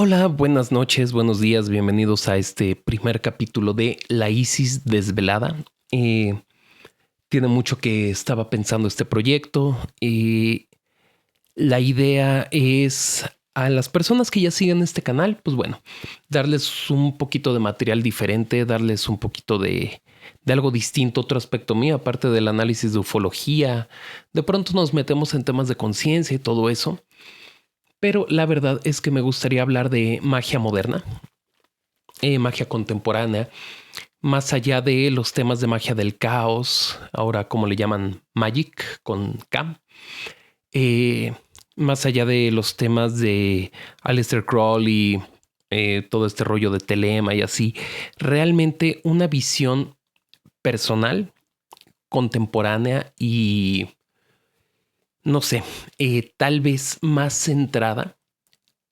Hola, buenas noches, buenos días, bienvenidos a este primer capítulo de La Isis Desvelada. Eh, Tiene mucho que estaba pensando este proyecto y la idea es a las personas que ya siguen este canal, pues bueno, darles un poquito de material diferente, darles un poquito de algo distinto, otro aspecto mío, aparte del análisis de ufología. De pronto nos metemos en temas de conciencia y todo eso. Pero la verdad es que me gustaría hablar de magia moderna, magia contemporánea, más allá de los temas de magia del caos, ahora como le llaman Magic con K, eh, más allá de los temas de Aleister Crowley, todo este rollo de Telema y así, realmente una visión personal, contemporánea y no sé, tal vez más centrada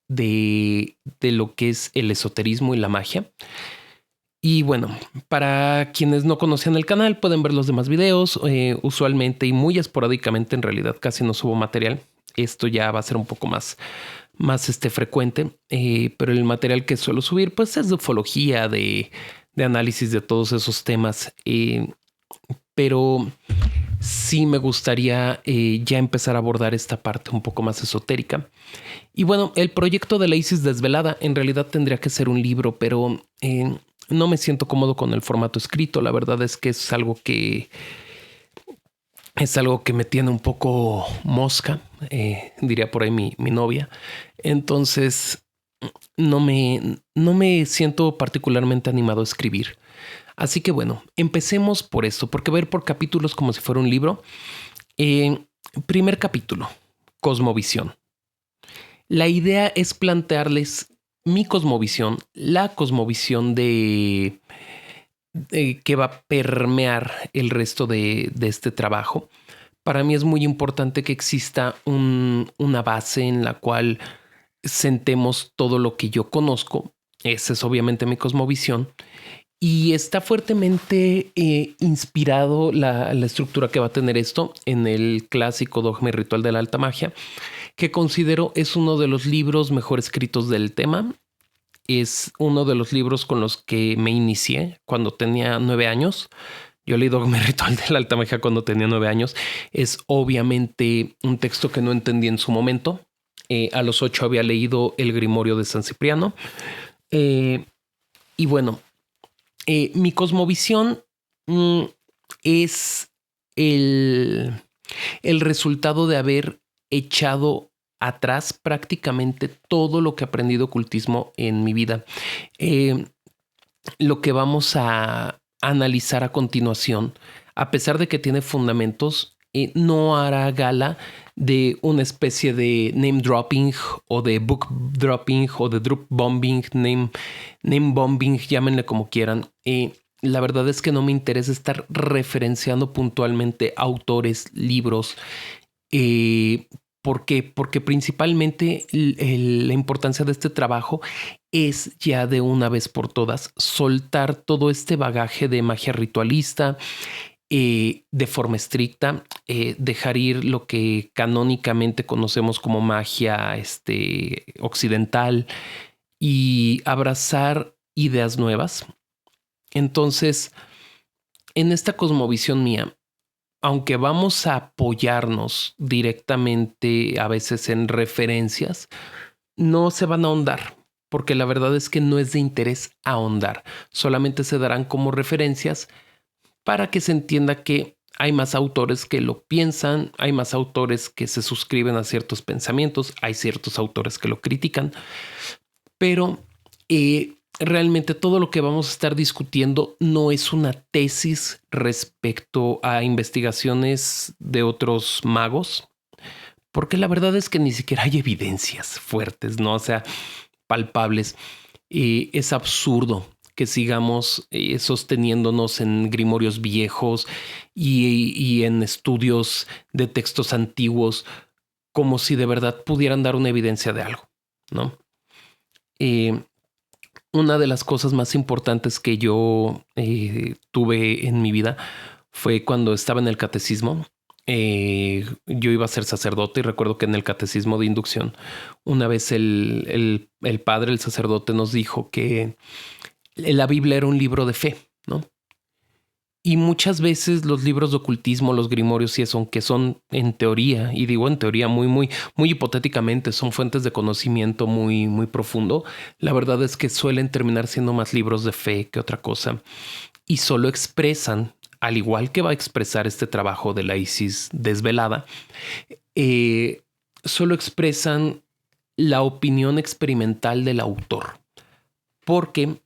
de lo que es el esoterismo y la magia. Y bueno, para quienes no conocían el canal, pueden ver los demás videos. Usualmente y muy esporádicamente, en realidad casi no subo material. Esto ya va a ser un poco más frecuente, pero el material que suelo subir pues es de ufología, de análisis de todos esos temas. Pero sí me gustaría ya empezar a abordar esta parte un poco más esotérica. Y bueno, el proyecto de la Isis Desvelada en realidad tendría que ser un libro, pero no me siento cómodo con el formato escrito. La verdad es que es algo que me tiene un poco mosca, diría por ahí mi novia. Entonces, no me siento particularmente animado a escribir. Así que bueno, empecemos por esto, porque ver por capítulos como si fuera un libro. Eh, Primer capítulo, Cosmovisión. La idea es plantearles mi cosmovisión, la cosmovisión de que va a permear el resto de este trabajo. Para mí es muy importante que exista una base en la cual sentemos todo lo que yo conozco. Esa es obviamente mi cosmovisión. Y está fuertemente inspirado la estructura que va a tener esto en el clásico Dogma y Ritual de la Alta Magia, que considero es uno de los libros mejor escritos del tema. Es uno de los libros con los que me inicié cuando tenía 9 años. Yo leí Dogma y Ritual de la Alta Magia cuando tenía 9 años. Es obviamente un texto que no entendí en su momento. A los 8 había leído el Grimorio de San Cipriano. Eh, y bueno, mi cosmovisión es el, el resultado de haber echado atrás prácticamente todo lo que he aprendido de ocultismo en mi vida. Eh, lo que vamos a analizar a continuación, a pesar de que tiene fundamentos, no hará gala de una especie de name dropping o de book dropping o de drop bombing, name bombing, llámenle como quieran. La verdad es que no me interesa estar referenciando puntualmente autores, libros. Eh, ¿Por qué? Porque principalmente la importancia de este trabajo es ya de una vez por todas soltar todo este bagaje de magia ritualista de forma estricta, dejar ir lo que canónicamente conocemos como magia occidental y abrazar ideas nuevas. Entonces, en esta cosmovisión mía, aunque vamos a apoyarnos directamente a veces en referencias, no se van a ahondar, porque la verdad es que no es de interés ahondar, solamente se darán como referencias para que se entienda que hay más autores que lo piensan, hay más autores que se suscriben a ciertos pensamientos, hay ciertos autores que lo critican, pero realmente todo lo que vamos a estar discutiendo no es una tesis respecto a investigaciones de otros magos, porque la verdad es que ni siquiera hay evidencias fuertes, ¿no? O sea, palpables. Es absurdo que sigamos sosteniéndonos en grimorios viejos y en estudios de textos antiguos como si de verdad pudieran dar una evidencia de algo, ¿no? Eh, una de las cosas más importantes que yo tuve en mi vida fue cuando estaba en el catecismo. yo iba a ser sacerdote y recuerdo que en el catecismo de inducción una vez el padre, el sacerdote, nos dijo que la Biblia era un libro de fe, ¿no? Y muchas veces los libros de ocultismo, los grimorios y eso, aunque son en teoría, y digo en teoría muy hipotéticamente, son fuentes de conocimiento muy profundo, la verdad es que suelen terminar siendo más libros de fe que otra cosa. Y solo expresan, al igual que va a expresar este trabajo de la Isis desvelada, solo expresan la opinión experimental del autor. Porque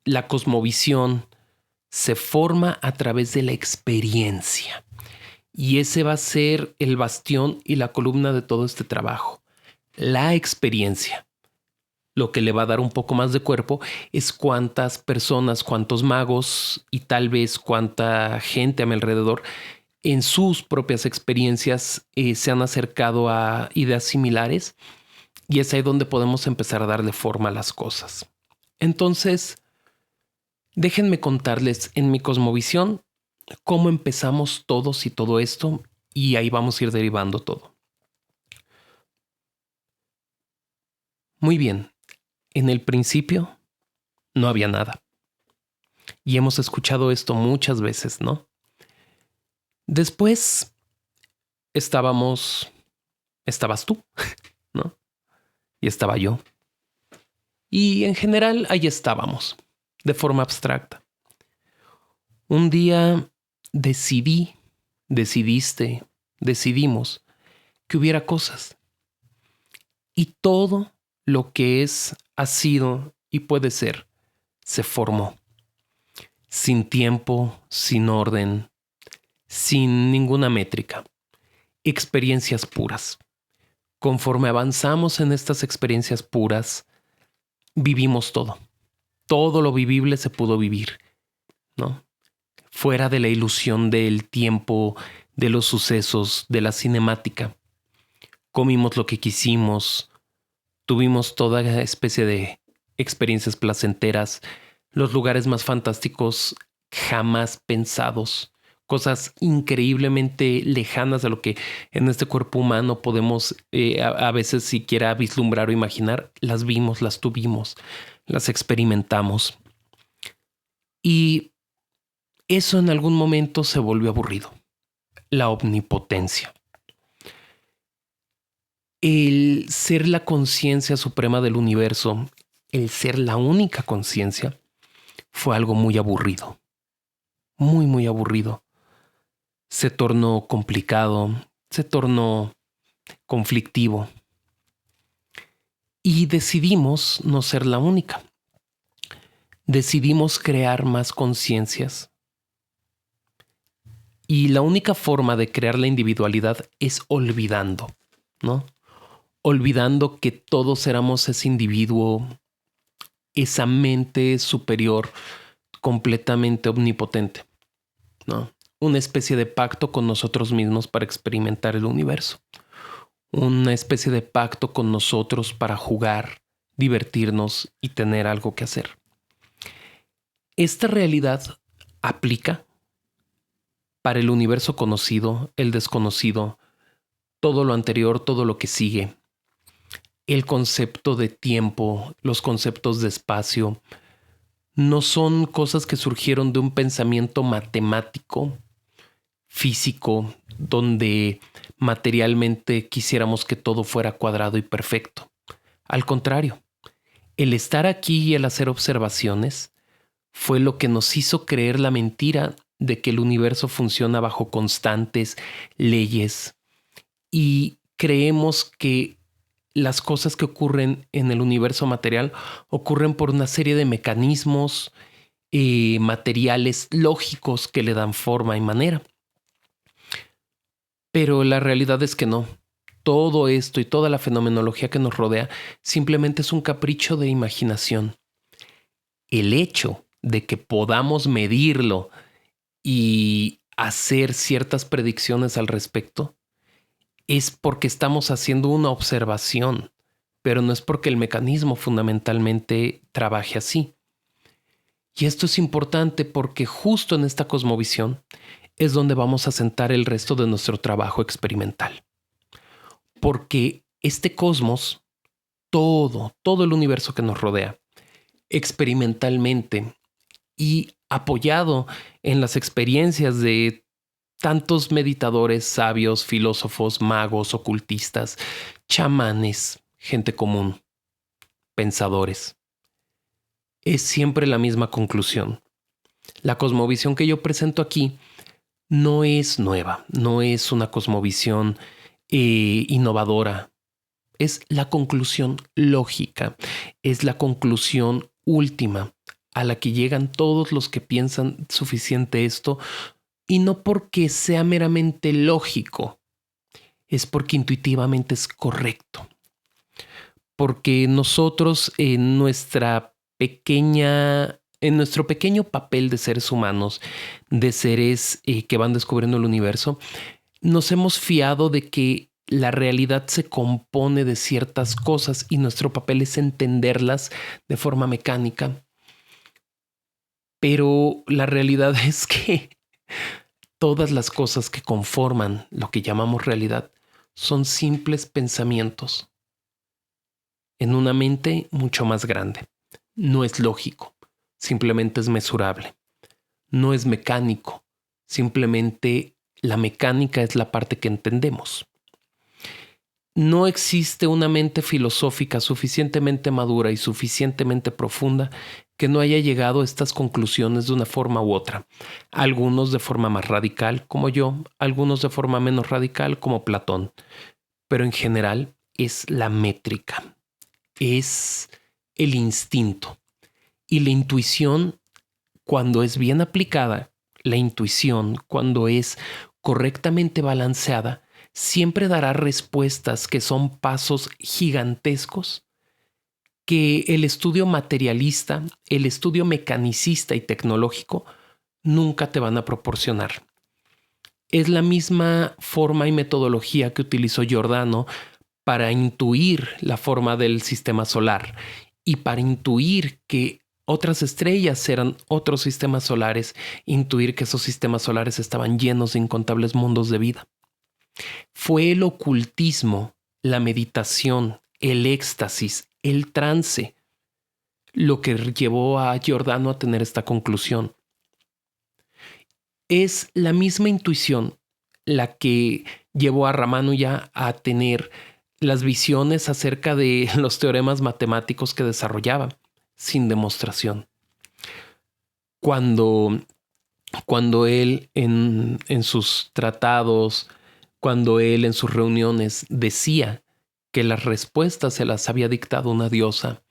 la cosmovisión se forma a través de la experiencia. Y ese va a ser el bastión y la columna de todo este trabajo. La experiencia. Lo que le va a dar un poco más de cuerpo es cuántas personas, cuántos magos y tal vez cuánta gente a mi alrededor en sus propias experiencias se han acercado a ideas similares. Y es ahí donde podemos empezar a darle forma a las cosas. Entonces, déjenme contarles en mi cosmovisión cómo empezamos todos y todo esto, y ahí vamos a ir derivando todo. Muy bien, en el principio no había nada. Y hemos escuchado esto muchas veces, ¿no? Después estabas tú, ¿no? Y estaba yo. Y en general ahí estábamos, de forma abstracta. Un día decidimos que hubiera cosas. Y todo lo que es, ha sido y puede ser, se formó. Sin tiempo, sin orden, sin ninguna métrica. Experiencias puras. Conforme avanzamos en estas experiencias puras, vivimos todo. Todo lo vivible se pudo vivir, ¿no? Fuera de la ilusión del tiempo, de los sucesos, de la cinemática. Comimos lo que quisimos, tuvimos toda especie de experiencias placenteras, los lugares más fantásticos jamás pensados, cosas increíblemente lejanas de lo que en este cuerpo humano podemos a veces siquiera vislumbrar o imaginar. Las vimos, las tuvimos, las experimentamos. Y eso en algún momento se volvió aburrido. La omnipotencia. El ser la conciencia suprema del universo, el ser la única conciencia, fue algo muy aburrido. Muy aburrido. Se tornó complicado, se tornó conflictivo. Y decidimos no ser la única. Decidimos crear más conciencias. Y la única forma de crear la individualidad es olvidando, ¿no? Olvidando que todos éramos ese individuo, esa mente superior, completamente omnipotente, ¿no? Una especie de pacto con nosotros mismos para experimentar el universo. Una especie de pacto con nosotros para jugar, divertirnos y tener algo que hacer. Esta realidad aplica para el universo conocido, el desconocido, todo lo anterior, todo lo que sigue. El concepto de tiempo, los conceptos de espacio, no son cosas que surgieron de un pensamiento matemático, físico, donde materialmente quisiéramos que todo fuera cuadrado y perfecto. Al contrario, el estar aquí y el hacer observaciones fue lo que nos hizo creer la mentira de que el universo funciona bajo constantes leyes, y creemos que las cosas que ocurren en el universo material ocurren por una serie de mecanismos materiales lógicos que le dan forma y manera. Pero la realidad es que no. Todo esto y toda la fenomenología que nos rodea simplemente es un capricho de imaginación. El hecho de que podamos medirlo y hacer ciertas predicciones al respecto es porque estamos haciendo una observación, pero no es porque el mecanismo fundamentalmente trabaje así. Y esto es importante porque justo en esta cosmovisión es donde vamos a sentar el resto de nuestro trabajo experimental. Porque este cosmos, todo el universo que nos rodea, experimentalmente y apoyado en las experiencias de tantos meditadores, sabios, filósofos, magos, ocultistas, chamanes, gente común, pensadores, es siempre la misma conclusión. La cosmovisión que yo presento aquí no es nueva, no es una cosmovisión innovadora. Es la conclusión lógica, es la conclusión última a la que llegan todos los que piensan suficiente esto, y no porque sea meramente lógico, es porque intuitivamente es correcto. Porque nosotros en nuestro pequeño papel de seres humanos, de seres que van descubriendo el universo, nos hemos fiado de que la realidad se compone de ciertas cosas y nuestro papel es entenderlas de forma mecánica. Pero la realidad es que todas las cosas que conforman lo que llamamos realidad son simples pensamientos en una mente mucho más grande. No es lógico, simplemente es mesurable. No es mecánico, simplemente la mecánica es la parte que entendemos. No existe una mente filosófica suficientemente madura y suficientemente profunda que no haya llegado a estas conclusiones de una forma u otra. Algunos de forma más radical, como yo, algunos de forma menos radical, como Platón. Pero en general es la métrica, es el instinto. Y la intuición, cuando es bien aplicada, la intuición, cuando es correctamente balanceada, siempre dará respuestas que son pasos gigantescos que el estudio materialista, el estudio mecanicista y tecnológico nunca te van a proporcionar. Es la misma forma y metodología que utilizó Giordano para intuir la forma del sistema solar y para intuir que otras estrellas eran otros sistemas solares, intuir que esos sistemas solares estaban llenos de incontables mundos de vida. Fue el ocultismo, la meditación, el éxtasis, el trance, lo que llevó a Giordano a tener esta conclusión. Es la misma intuición la que llevó a Ramanuja a tener las visiones acerca de los teoremas matemáticos que desarrollaba sin demostración. Cuando él en sus tratados, cuando él en sus reuniones decía que las respuestas se las había dictado una diosa,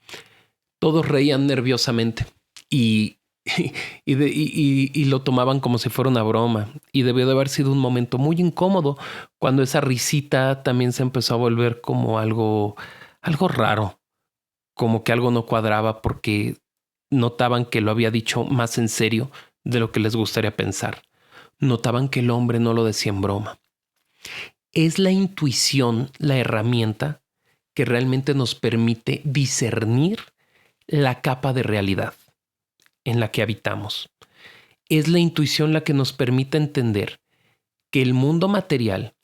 todos reían nerviosamente y lo tomaban como si fuera una broma. Y debió de haber sido un momento muy incómodo cuando esa risita también se empezó a volver como algo raro, como que algo no cuadraba porque notaban que lo había dicho más en serio de lo que les gustaría pensar. Notaban que el hombre no lo decía en broma. Es la intuición la herramienta que realmente nos permite discernir la capa de realidad en la que habitamos. Es la intuición la que nos permite entender que el mundo material,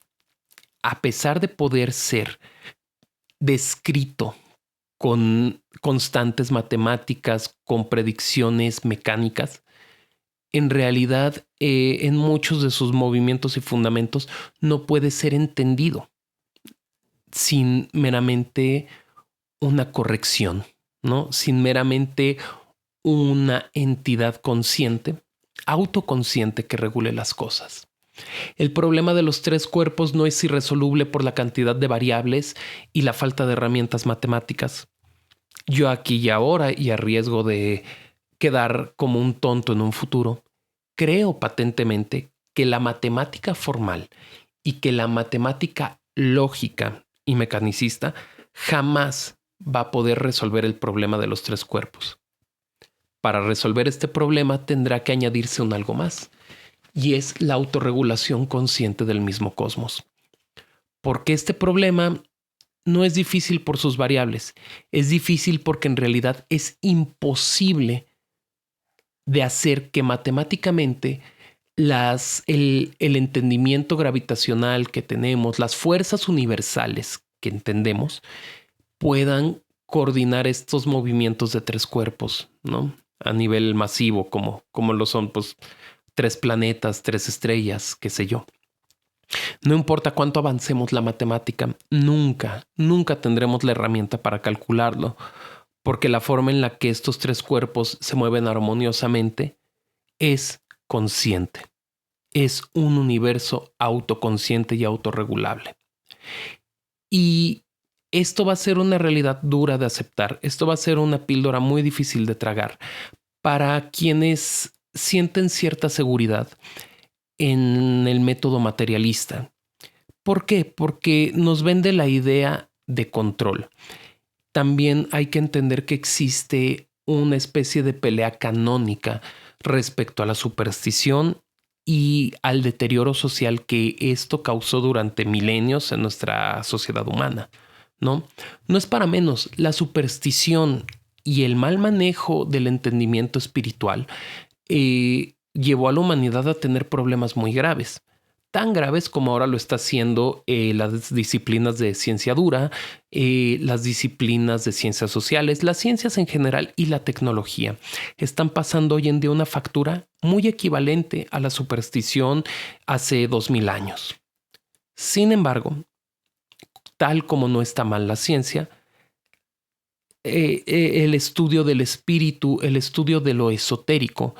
a pesar de poder ser descrito con constantes matemáticas, con predicciones mecánicas, en realidad en muchos de sus movimientos y fundamentos no puede ser entendido sin meramente una corrección, ¿no? Sin meramente una entidad consciente, autoconsciente que regule las cosas. El problema de los tres cuerpos no es irresoluble por la cantidad de variables y la falta de herramientas matemáticas. Yo aquí y ahora, y a riesgo de quedar como un tonto en un futuro, creo patentemente que la matemática formal y que la matemática lógica y mecanicista jamás va a poder resolver el problema de los tres cuerpos. Para resolver este problema tendrá que añadirse un algo más, y es la autorregulación consciente del mismo cosmos. Porque este problema no es difícil por sus variables, es difícil porque en realidad es imposible de hacer que matemáticamente el entendimiento gravitacional que tenemos, las fuerzas universales que entendemos, puedan coordinar estos movimientos de tres cuerpos, ¿no? A nivel masivo, como lo son, pues, tres planetas, tres estrellas, qué sé yo. No importa cuánto avancemos la matemática, nunca tendremos la herramienta para calcularlo, porque la forma en la que estos tres cuerpos se mueven armoniosamente es consciente. Es un universo autoconsciente y autorregulable. Y esto va a ser una realidad dura de aceptar. Esto va a ser una píldora muy difícil de tragar para quienes sienten cierta seguridad en el método materialista. ¿Por qué? Porque nos vende la idea de control. También hay que entender que existe una especie de pelea canónica respecto a la superstición y al deterioro social que esto causó durante milenios en nuestra sociedad humana, ¿no? No es para menos, la superstición y el mal manejo del entendimiento espiritual llevó a la humanidad a tener problemas muy graves. Tan graves como ahora lo está haciendo las disciplinas de ciencia dura, las disciplinas de ciencias sociales, las ciencias en general y la tecnología. Están pasando hoy en día una factura muy equivalente a la superstición hace 2000 años. Sin embargo, tal como no está mal la ciencia, el estudio del espíritu, el estudio de lo esotérico,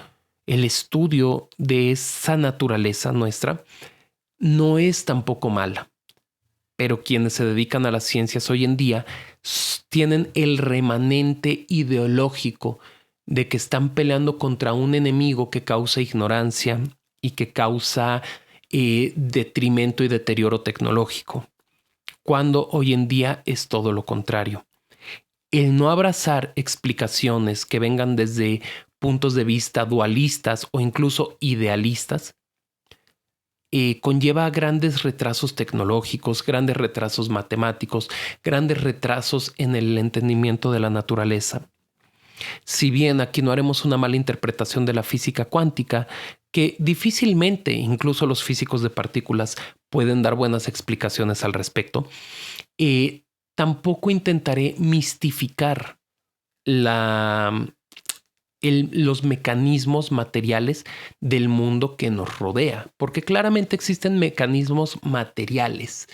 el estudio de esa naturaleza nuestra, no es tampoco mala. Pero quienes se dedican a las ciencias hoy en día tienen el remanente ideológico de que están peleando contra un enemigo que causa ignorancia y que causa detrimento y deterioro tecnológico, cuando hoy en día es todo lo contrario. El no abrazar explicaciones que vengan desde puntos de vista dualistas o incluso idealistas conlleva grandes retrasos tecnológicos, grandes retrasos matemáticos, grandes retrasos en el entendimiento de la naturaleza. Si bien aquí no haremos una mala interpretación de la física cuántica, que difícilmente incluso los físicos de partículas pueden dar buenas explicaciones al respecto, tampoco intentaré mistificar los mecanismos materiales del mundo que nos rodea, porque claramente existen mecanismos materiales,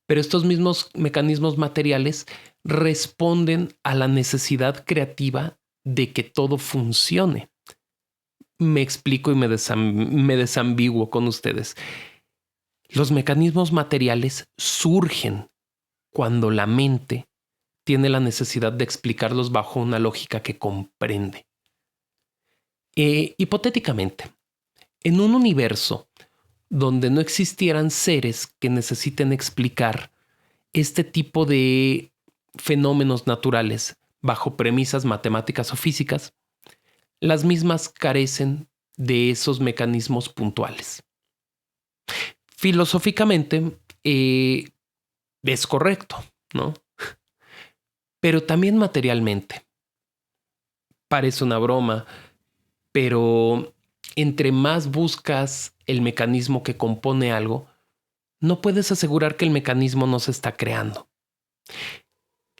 pero estos mismos mecanismos materiales responden a la necesidad creativa de que todo funcione. Me explico y me desambiguo con ustedes. Los mecanismos materiales surgen cuando la mente tiene la necesidad de explicarlos bajo una lógica que comprende. Hipotéticamente, en un universo donde no existieran seres que necesiten explicar este tipo de fenómenos naturales bajo premisas matemáticas o físicas, las mismas carecen de esos mecanismos puntuales. Filosóficamente es correcto, ¿no? Pero también materialmente. Parece una broma, pero entre más buscas el mecanismo que compone algo, no puedes asegurar que el mecanismo no se está creando.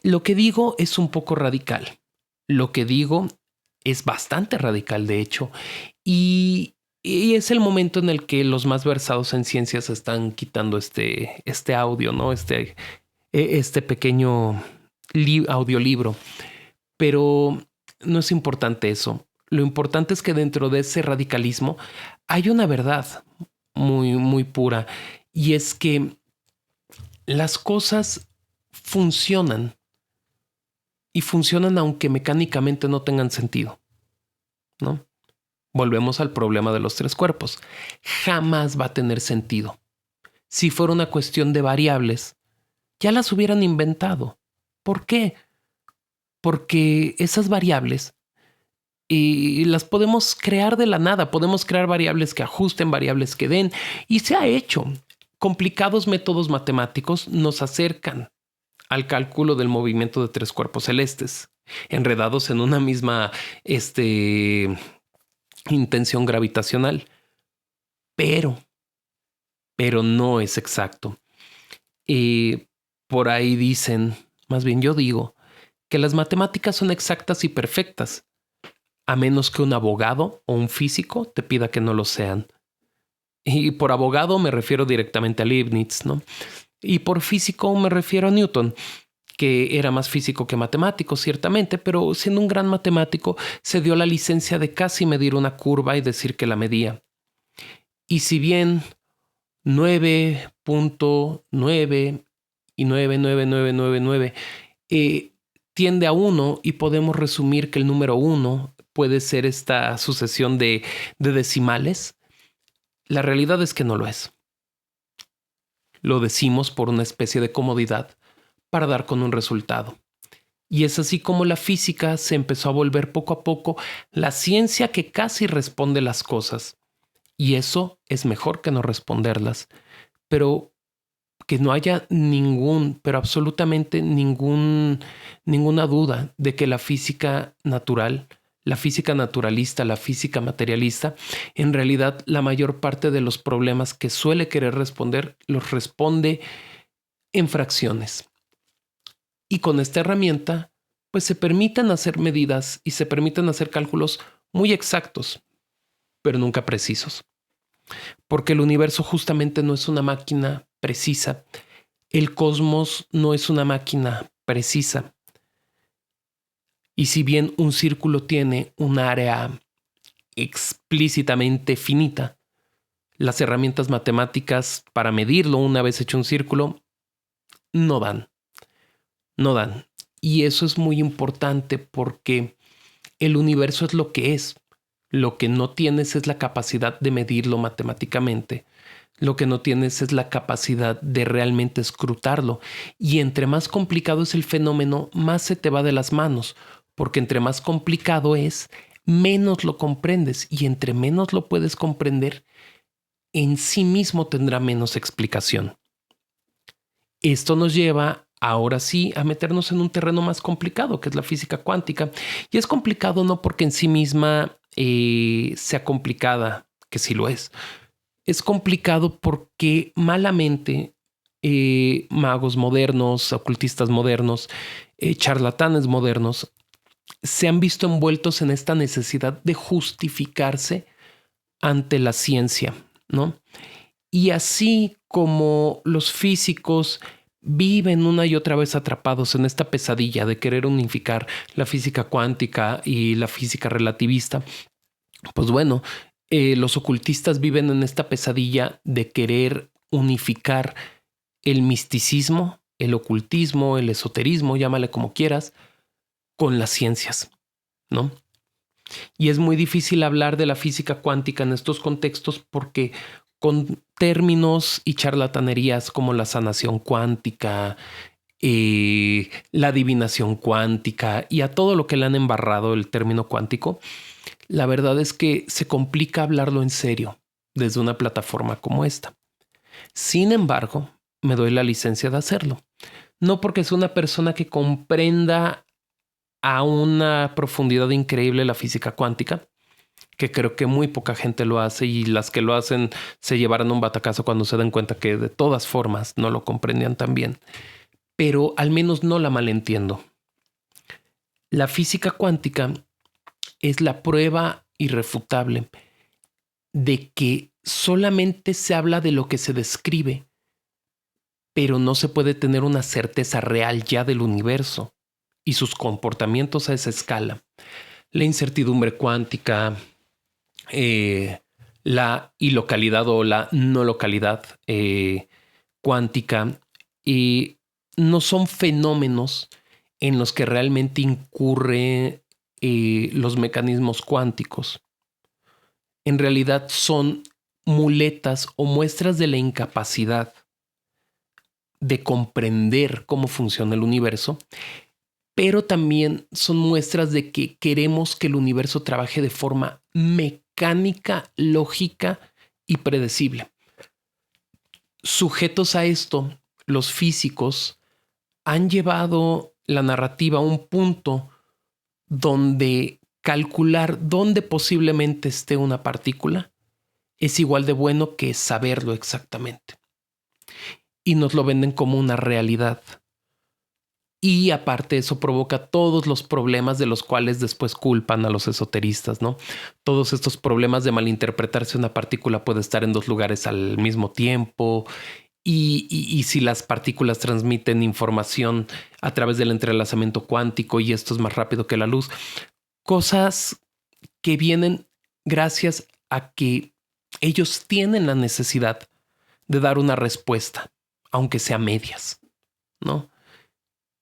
Lo que digo es un poco radical. Lo que digo es bastante radical, de hecho, y es el momento en el que los más versados en ciencias están quitando este audio, ¿no? Este pequeño audiolibro. Pero no es importante eso. Lo importante es que dentro de ese radicalismo hay una verdad muy, muy pura, y es que las cosas funcionan y funcionan aunque mecánicamente no tengan sentido, ¿no? Volvemos al problema de los tres cuerpos. Jamás va a tener sentido. Si fuera una cuestión de variables, ya las hubieran inventado. ¿Por qué? Porque esas variables las podemos crear de la nada. Podemos crear variables que ajusten, variables que den, y se ha hecho. Complicados métodos matemáticos nos acercan al cálculo del movimiento de tres cuerpos celestes, enredados en una misma intención gravitacional. pero, pero no es exacto. Por ahí dicen, más bien yo digo, que las matemáticas son exactas y perfectas, a menos que un abogado o un físico te pida que no lo sean. Y por abogado me refiero directamente a Leibniz, ¿no? Y por físico me refiero a Newton, que era más físico que matemático, ciertamente, pero siendo un gran matemático, se dio la licencia de casi medir una curva y decir que la medía. Y si bien 9.9 y 99999 tiende a 1 y podemos resumir que el número 1 puede ser esta sucesión de decimales, la realidad es que no lo es. Lo decimos por una especie de comodidad para dar con un resultado. Y es así como la física se empezó a volver poco a poco la ciencia que casi responde las cosas. Y eso es mejor que no responderlas. Pero que no haya pero absolutamente ninguna duda de que la física natural, la física naturalista, la física materialista, en realidad la mayor parte de los problemas que suele querer responder los responde en fracciones. Y con esta herramienta, pues se permiten hacer medidas y se permiten hacer cálculos muy exactos, pero nunca precisos. Porque el universo justamente no es una máquina precisa. El cosmos no es una máquina precisa. Y si bien un círculo tiene un área explícitamente finita, las herramientas matemáticas para medirlo una vez hecho un círculo no dan. No dan. Y eso es muy importante porque el universo es lo que es. Lo que no tienes es la capacidad de medirlo matemáticamente. Lo que no tienes es la capacidad de realmente escrutarlo. Y entre más complicado es el fenómeno, más se te va de las manos. Porque entre más complicado es, menos lo comprendes. Y entre menos lo puedes comprender, en sí mismo tendrá menos explicación. Esto nos lleva ahora sí a meternos en un terreno más complicado, que es la física cuántica. Y es complicado no porque en sí misma sea complicada, que sí lo es. Es complicado porque malamente magos modernos, ocultistas modernos, charlatanes modernos, se han visto envueltos en esta necesidad de justificarse ante la ciencia, ¿no? Y así como los físicos viven una y otra vez atrapados en esta pesadilla de querer unificar la física cuántica y la física relativista, pues bueno, los ocultistas viven en esta pesadilla de querer unificar el misticismo, el ocultismo, el esoterismo, llámale como quieras, con las ciencias, ¿no? Y es muy difícil hablar de la física cuántica en estos contextos porque con términos y charlatanerías como la sanación cuántica, la adivinación cuántica y a todo lo que le han embarrado el término cuántico, la verdad es que se complica hablarlo en serio desde una plataforma como esta. Sin embargo, me doy la licencia de hacerlo. No porque es una persona que comprenda a una profundidad increíble la física cuántica, que creo que muy poca gente lo hace y las que lo hacen se llevarán un batacazo cuando se den cuenta que de todas formas no lo comprendían tan bien, pero al menos no la malentiendo. La física cuántica es la prueba irrefutable de que solamente se habla de lo que se describe, pero no se puede tener una certeza real ya del universo y sus comportamientos a esa escala. La incertidumbre cuántica, la ilocalidad o la no localidad cuántica, no son fenómenos en los que realmente incurre los mecanismos cuánticos. En realidad son muletas o muestras de la incapacidad de comprender cómo funciona el universo, pero también son muestras de que queremos que el universo trabaje de forma mecánica, lógica y predecible. Sujetos a esto, los físicos han llevado la narrativa a un punto donde calcular dónde posiblemente esté una partícula es igual de bueno que saberlo exactamente. Y nos lo venden como una realidad. Y aparte eso provoca todos los problemas de los cuales después culpan a los esoteristas, ¿no? Todos estos problemas de malinterpretar si una partícula puede estar en dos lugares al mismo tiempo y si las partículas transmiten información a través del entrelazamiento cuántico y esto es más rápido que la luz. Cosas que vienen gracias a que ellos tienen la necesidad de dar una respuesta, aunque sea medias, ¿no?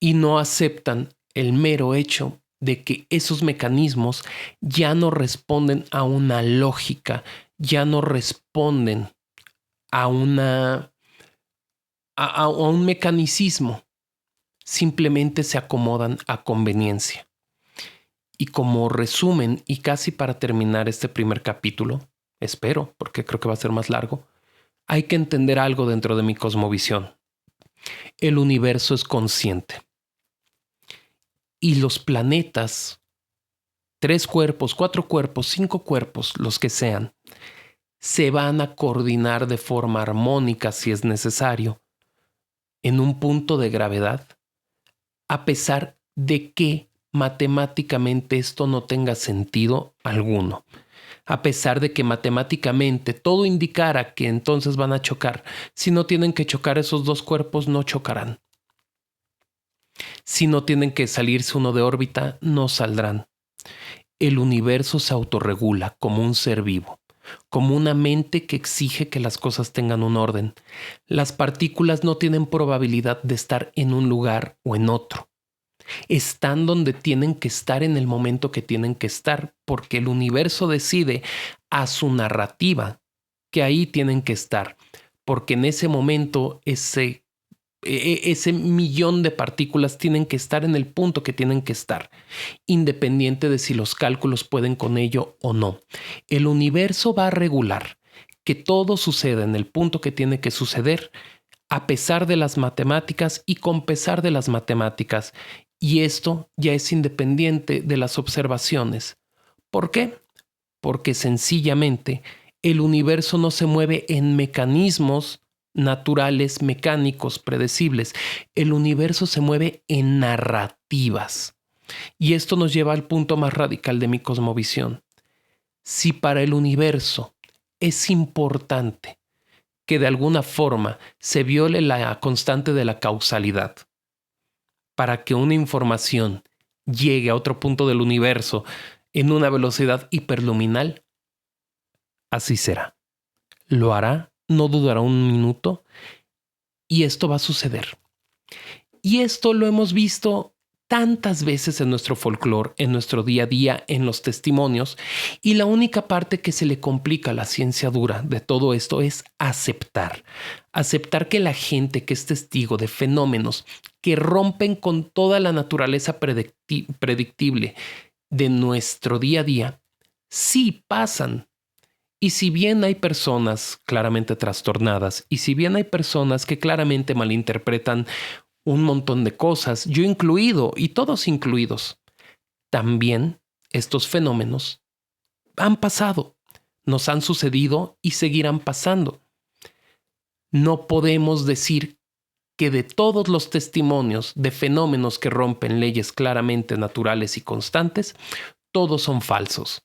Y no aceptan el mero hecho de que esos mecanismos ya no responden a una lógica, ya no responden a un mecanicismo, simplemente se acomodan a conveniencia. Y como resumen, y casi para terminar este primer capítulo, espero, porque creo que va a ser más largo, hay que entender algo dentro de mi cosmovisión. El universo es consciente. Y los planetas, 3 cuerpos, 4 cuerpos, 5 cuerpos, los que sean, se van a coordinar de forma armónica si es necesario en un punto de gravedad, a pesar de que matemáticamente esto no tenga sentido alguno. A pesar de que matemáticamente todo indicara que entonces van a chocar, si no tienen que chocar esos 2 cuerpos, no chocarán. Si no tienen que salirse uno de órbita, no saldrán. El universo se autorregula como un ser vivo, como una mente que exige que las cosas tengan un orden. Las partículas no tienen probabilidad de estar en un lugar o en otro. Están donde tienen que estar en el momento que tienen que estar, porque el universo decide a su narrativa que ahí tienen que estar, porque en ese momento ese millón de partículas tienen que estar en el punto que tienen que estar, independiente de si los cálculos pueden con ello o no. El universo va a regular que todo suceda en el punto que tiene que suceder, a pesar de las matemáticas y con pesar de las matemáticas. Y esto ya es independiente de las observaciones. ¿Por qué? Porque sencillamente el universo no se mueve en mecanismos naturales, mecánicos, predecibles. El universo se mueve en narrativas. Y esto nos lleva al punto más radical de mi cosmovisión. Si para el universo es importante que de alguna forma se viole la constante de la causalidad para que una información llegue a otro punto del universo en una velocidad hiperluminal, así será. Lo hará, no dudará un minuto y esto va a suceder. Y esto lo hemos visto tantas veces en nuestro folclore, en nuestro día a día, en los testimonios, y la única parte que se le complica a la ciencia dura de todo esto es aceptar. Aceptar que la gente que es testigo de fenómenos que rompen con toda la naturaleza predictible de nuestro día a día, sí pasan. Y si bien hay personas claramente trastornadas, y si bien hay personas que claramente malinterpretan un montón de cosas, yo incluido y todos incluidos, también estos fenómenos han pasado, nos han sucedido y seguirán pasando. No podemos decir que de todos los testimonios de fenómenos que rompen leyes claramente naturales y constantes, todos son falsos.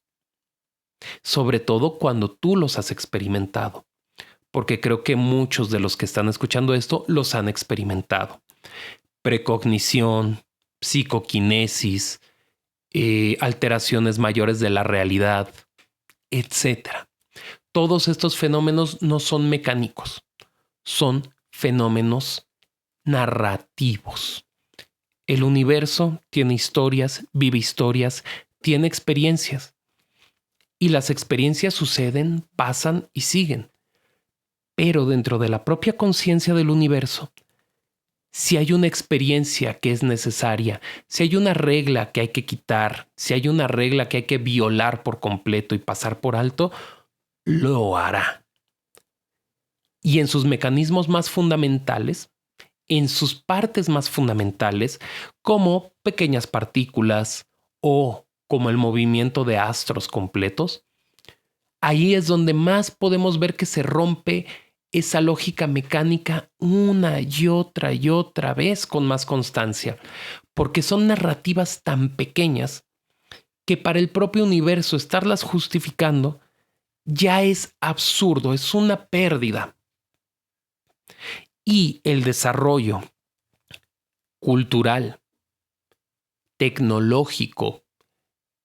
Sobre todo cuando tú los has experimentado, porque creo que muchos de los que están escuchando esto los han experimentado. Precognición, psicoquinesis, alteraciones mayores de la realidad, etc. Todos estos fenómenos no son mecánicos, son fenómenos narrativos. El universo tiene historias, vive historias, tiene experiencias. Y las experiencias suceden, pasan y siguen. Pero dentro de la propia conciencia del universo, si hay una experiencia que es necesaria, si hay una regla que hay que quitar, si hay una regla que hay que violar por completo y pasar por alto, lo hará. Y en sus mecanismos más fundamentales, en sus partes más fundamentales, como pequeñas partículas o como el movimiento de astros completos, Ahí es donde más podemos ver que se rompe esa lógica mecánica una y otra vez con más constancia, porque son narrativas tan pequeñas que para el propio universo estarlas justificando ya es absurdo, es una pérdida. Y el desarrollo cultural, tecnológico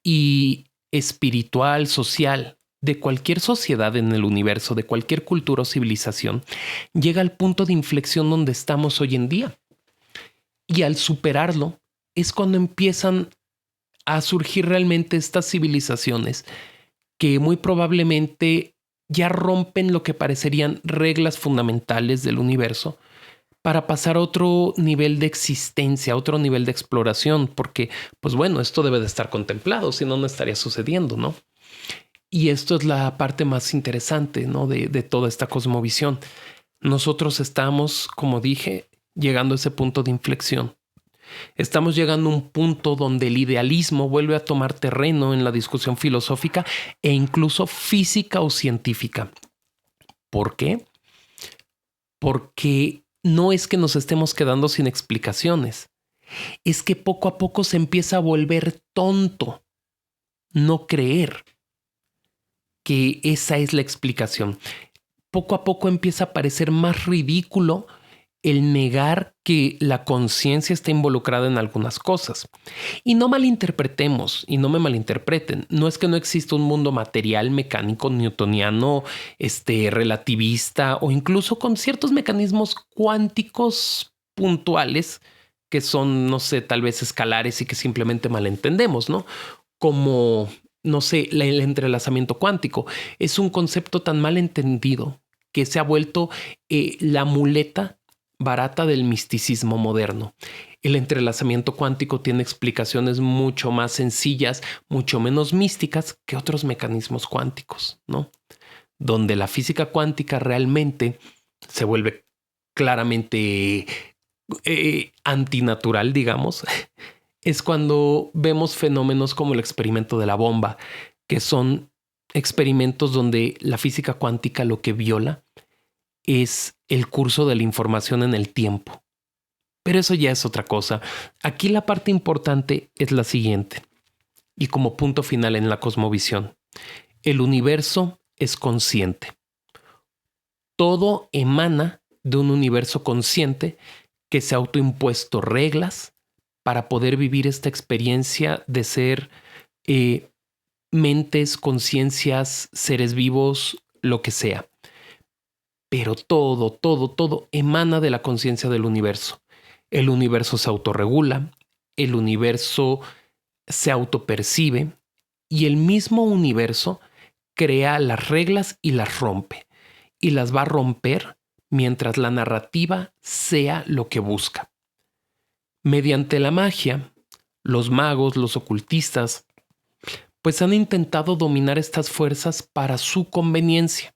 y espiritual, social, de cualquier sociedad en el universo, de cualquier cultura o civilización, llega al punto de inflexión donde estamos hoy en día. Y al superarlo es cuando empiezan a surgir realmente estas civilizaciones que muy probablemente ya rompen lo que parecerían reglas fundamentales del universo para pasar a otro nivel de existencia, a otro nivel de exploración, porque, pues bueno, esto debe de estar contemplado, si no, no estaría sucediendo, ¿no? Y esto es la parte más interesante, ¿no? De toda esta cosmovisión. Nosotros estamos, como dije, llegando a ese punto de inflexión. Estamos llegando a un punto donde el idealismo vuelve a tomar terreno en la discusión filosófica e incluso física o científica. ¿Por qué? Porque no es que nos estemos quedando sin explicaciones, es que poco a poco se empieza a volver tonto no creer que esa es la explicación. Poco a poco empieza a parecer más ridículo el negar que la conciencia está involucrada en algunas cosas. Y no malinterpretemos, y no me malinterpreten, no es que no exista un mundo material, mecánico, newtoniano, relativista o incluso con ciertos mecanismos cuánticos puntuales que son, no sé, tal vez escalares y que simplemente malentendemos, ¿no? Como, no sé, el entrelazamiento cuántico. Es un concepto tan mal entendido que se ha vuelto la muleta barata del misticismo moderno. El entrelazamiento cuántico tiene explicaciones mucho más sencillas, mucho menos místicas que otros mecanismos cuánticos, ¿no? Donde la física cuántica realmente se vuelve claramente antinatural, digamos, es cuando vemos fenómenos como el experimento de la bomba, que son experimentos donde la física cuántica lo que viola es el curso de la información en el tiempo. Pero eso ya es otra cosa. Aquí la parte importante es la siguiente, y como punto final en la cosmovisión. El universo es consciente. Todo emana de un universo consciente que se ha autoimpuesto reglas para poder vivir esta experiencia de ser mentes, conciencias, seres vivos, lo que sea. Pero todo emana de la conciencia del universo. El universo se autorregula, el universo se autopercibe y el mismo universo crea las reglas y las rompe. Y las va a romper mientras la narrativa sea lo que busca. Mediante la magia, los magos, los ocultistas, pues han intentado dominar estas fuerzas para su conveniencia.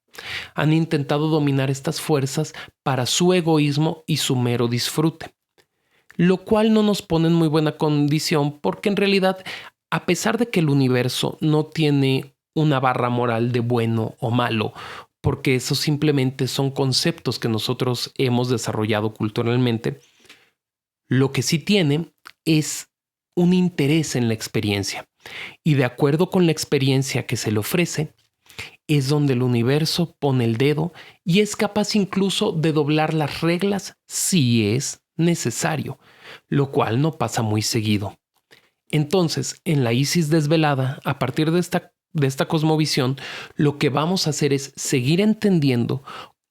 Han intentado dominar estas fuerzas para su egoísmo y su mero disfrute. Lo cual no nos pone en muy buena condición porque en realidad, a pesar de que el universo no tiene una barra moral de bueno o malo, porque esos simplemente son conceptos que nosotros hemos desarrollado culturalmente, lo que sí tiene es un interés en la experiencia. Y de acuerdo con la experiencia que se le ofrece, es donde el universo pone el dedo y es capaz incluso de doblar las reglas si es necesario, lo cual no pasa muy seguido. Entonces, en la Isis desvelada, a partir de esta cosmovisión, lo que vamos a hacer es seguir entendiendo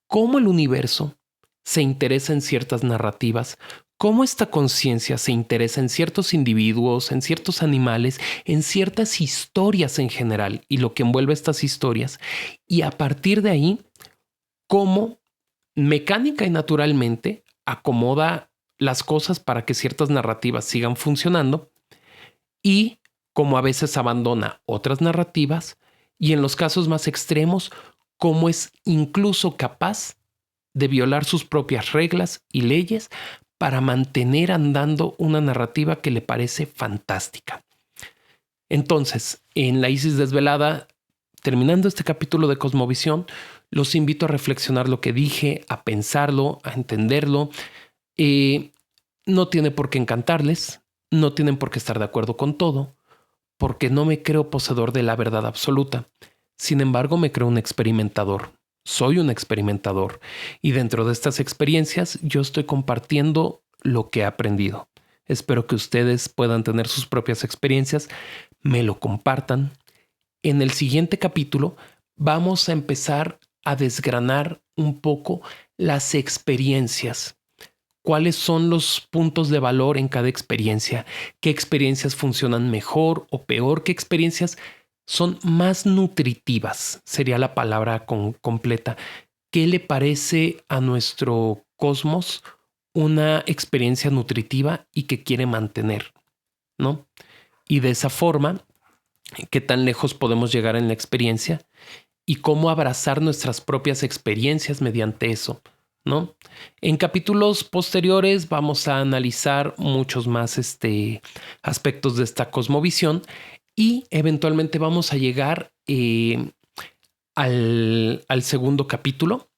cómo el universo se interesa en ciertas narrativas, cómo esta conciencia se interesa en ciertos individuos, en ciertos animales, en ciertas historias en general y lo que envuelve estas historias. Y a partir de ahí, cómo mecánica y naturalmente acomoda las cosas para que ciertas narrativas sigan funcionando y cómo a veces abandona otras narrativas y en los casos más extremos, cómo es incluso capaz de violar sus propias reglas y leyes para mantener andando una narrativa que le parece fantástica. Entonces, en la Isis desvelada terminando este capítulo de Cosmovisión, los invito a reflexionar lo que dije, a pensarlo, a entenderlo. No tiene por qué encantarles, no tienen por qué estar de acuerdo con todo, porque no me creo poseedor de la verdad absoluta. Sin embargo, me creo un experimentador. Soy un experimentador y dentro de estas experiencias yo estoy compartiendo lo que he aprendido. Espero que ustedes puedan tener sus propias experiencias, me lo compartan. En el siguiente capítulo vamos a empezar a desgranar un poco las experiencias. ¿Cuáles son los puntos de valor en cada experiencia? ¿Qué experiencias funcionan mejor o peor? ¿Qué experiencias son más nutritivas? Sería la palabra completa. ¿Qué le parece a nuestro cosmos una experiencia nutritiva y que quiere mantener? ¿No? Y de esa forma, ¿qué tan lejos podemos llegar en la experiencia? Y cómo abrazar nuestras propias experiencias mediante eso, ¿no? En capítulos posteriores vamos a analizar muchos más aspectos de esta cosmovisión y eventualmente vamos a llegar al segundo capítulo,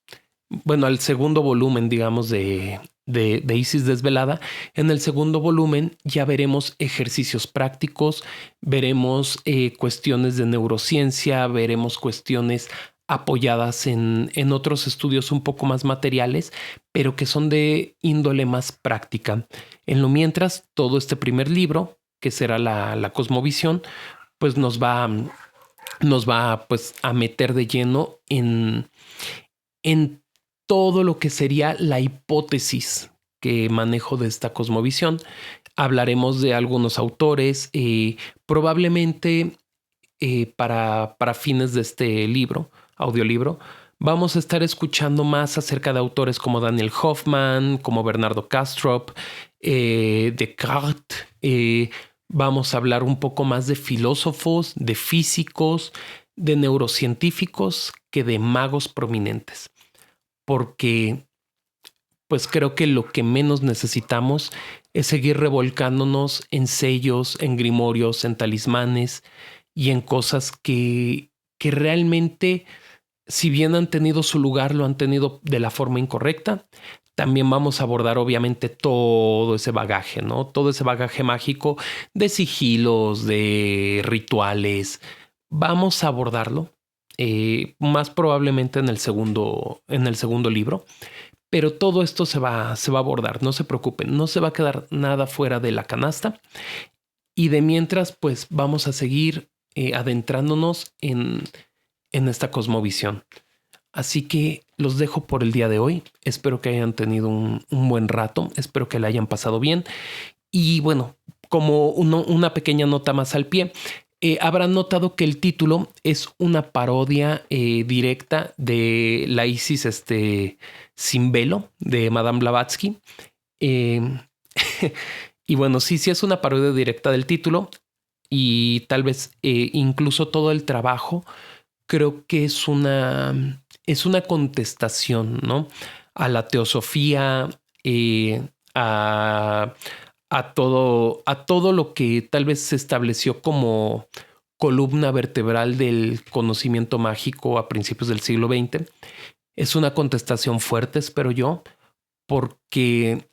bueno, al segundo volumen, digamos, de Isis Desvelada. En el segundo volumen ya veremos ejercicios prácticos, veremos cuestiones de neurociencia, veremos cuestiones apoyadas en otros estudios un poco más materiales, pero que son de índole más práctica. En lo mientras, todo este primer libro, que será la Cosmovisión, pues nos va pues, a meter de lleno en todo lo que sería la hipótesis que manejo de esta cosmovisión. Hablaremos de algunos autores, probablemente para fines de este audiolibro, vamos a estar escuchando más acerca de autores como Daniel Hoffman, como Bernardo Kastrup, Descartes. Vamos a hablar un poco más de filósofos, de físicos, de neurocientíficos que de magos prominentes. Porque pues creo que lo que menos necesitamos es seguir revolcándonos en sellos, en grimorios, en talismanes y en cosas que realmente, si bien han tenido su lugar, lo han tenido de la forma incorrecta. También vamos a abordar obviamente todo ese bagaje, ¿no? Todo ese bagaje mágico de sigilos, de rituales. Vamos a abordarlo. Más probablemente en el segundo libro, pero todo esto se va a abordar, no se preocupen, no se va a quedar nada fuera de la canasta. Y de mientras, pues vamos a seguir adentrándonos en esta cosmovisión. Así que los dejo por el día de hoy. Espero que hayan tenido un buen rato, espero que la hayan pasado bien. Y bueno, como una pequeña nota más al pie, habrán notado que el título es una parodia directa de la Isis sin velo de Madame Blavatsky. Y bueno, sí es una parodia directa del título y tal vez incluso todo el trabajo creo que es una contestación, ¿no? A la teosofía, a todo lo que tal vez se estableció como columna vertebral del conocimiento mágico a principios del siglo XX. Es una contestación fuerte, espero yo, porque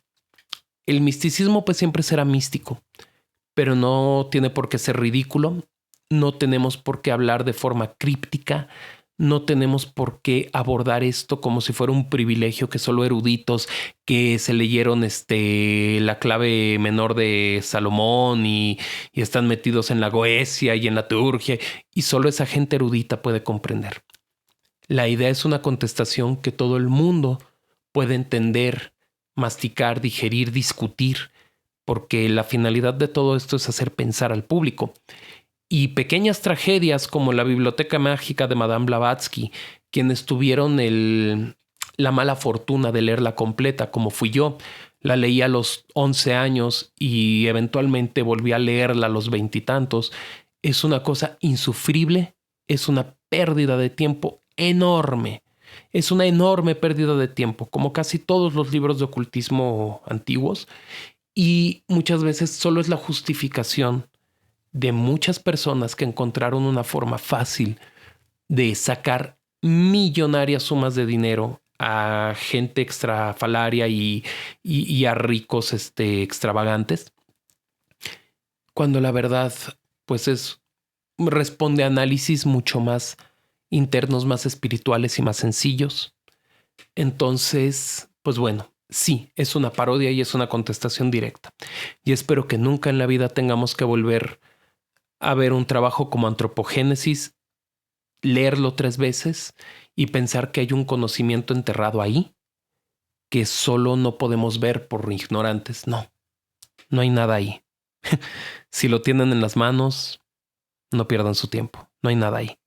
el misticismo pues siempre será místico, pero no tiene por qué ser ridículo, no tenemos por qué hablar de forma críptica, no tenemos por qué abordar esto como si fuera un privilegio que solo eruditos que se leyeron la clave menor de Salomón y están metidos en la Goesia y en la teurgia y solo esa gente erudita puede comprender. La idea es una contestación que todo el mundo puede entender, masticar, digerir, discutir, porque la finalidad de todo esto es hacer pensar al público. Y pequeñas tragedias como la Biblioteca Mágica de Madame Blavatsky, quienes tuvieron la mala fortuna de leerla completa, como fui yo. La leí a los 11 años y eventualmente volví a leerla a los 20 y tantos. Es una cosa insufrible, es una pérdida de tiempo enorme. Es una enorme pérdida de tiempo, como casi todos los libros de ocultismo antiguos. Y muchas veces solo es la justificación de muchas personas que encontraron una forma fácil de sacar millonarias sumas de dinero a gente extrafalaria y a ricos extravagantes, cuando la verdad pues responde a análisis mucho más internos, más espirituales y más sencillos. Entonces, pues bueno, sí, es una parodia y es una contestación directa. Y espero que nunca en la vida tengamos que volver a ver un trabajo como Antropogénesis, leerlo 3 veces y pensar que hay un conocimiento enterrado ahí que solo no podemos ver por ignorantes. No, no hay nada ahí. Si lo tienen en las manos, no pierdan su tiempo. No hay nada ahí.